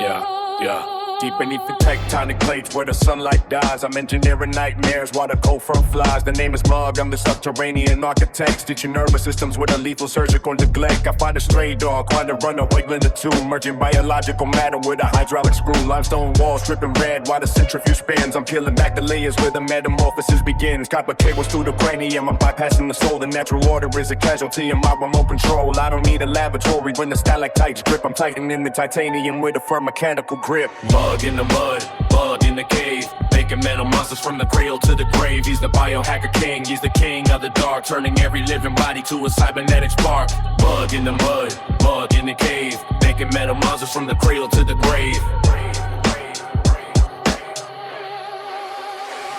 Yeah. Deep beneath the tectonic plates where the sunlight dies, I'm engineering nightmares while the cold front flies. The name is Mugg, I'm the subterranean architect, stitching nervous systems with a lethal surgical neglect. I find a stray dog, find a runner, wiggling the two, merging biological matter with a hydraulic screw. Limestone walls dripping red while the centrifuge spins. I'm peeling back the layers where the metamorphosis begins. Copper cables through the cranium, I'm bypassing the soul. The natural order is a casualty in my remote control. I don't need a laboratory when the stalactites drip. I'm tightening the titanium with a firm mechanical grip. Mug in the mud, bug in the cave, making metal monsters from the cradle to the grave. He's the biohacker king, he's the king of the dark, turning every living body to a cybernetic spark. Bug in the mud, bug in the cave, making metal monsters from the cradle to the grave.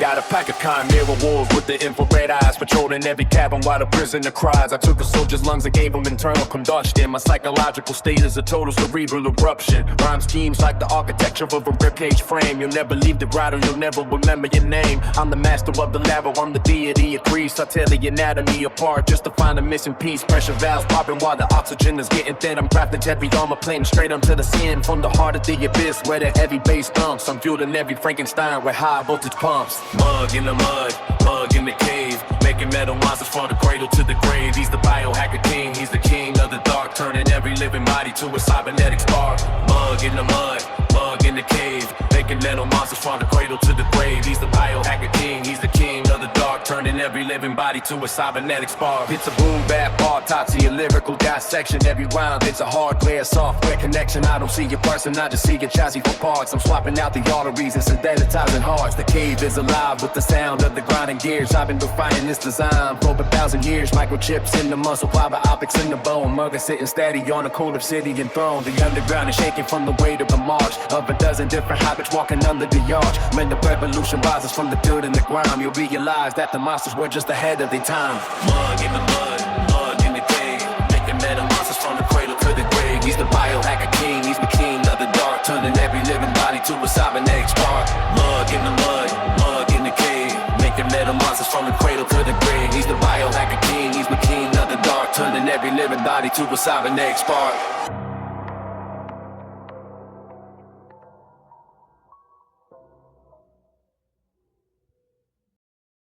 Got a pack of chimera wolves with the infrared eyes, patrolling every cabin while the prisoner cries. I took a soldier's lungs and gave him internal combustion. My psychological state is a total cerebral eruption. Rhyme schemes like the architecture of a ribcage frame. You'll never leave the grotto, you'll never remember your name. I'm the master of the labo, I'm the deity of Greece. I tear the anatomy apart just to find a missing piece. Pressure valves popping while the oxygen is getting thin. I'm crafting heavy armor plating straight onto the skin. From the heart of the abyss where the heavy bass thumps, I'm fueling every Frankenstein with high voltage pumps. Mug in the mud, bug in the cave, making metal monsters from the cradle to the grave. He's the biohacker king, he's the king of the dark, turning every living body to a cybernetic spark. Mug in the mud, bug in the cave, making metal monsters from the cradle to the grave. He's the biohacker king, he's the king of the dark, turning every living body to a cybernetic spark. It's a boom bap autopsy, a lyrical dissection. Every round it's a hardware software connection. I don't see your person, I just see your chassis for parts. I'm swapping out the arteries and synthesizing hearts. The cave is alive with the sound of the grinding gears. I've been refining this design for over 1,000 years. Microchips in the muscle, fiber optics in the bone. Mugger sitting steady on a cold obsidian throne. The underground is shaking from the weight of the march of a dozen different hobbits walking under the arch. When the revolution rises from the dirt and the grime, you'll realize that the monsters were just ahead of their time. Mug in the mud, mug in the cave, making metal monsters from the cradle to the grave. He's the biohacker king, he's the king of the dark, turning every living body to a cybernetic spark. Mug in the mud, mug in the cave, making metal monsters from the cradle to the grave. He's the biohacker king, he's the king of the dark, turning every living body to a cybernetic spark.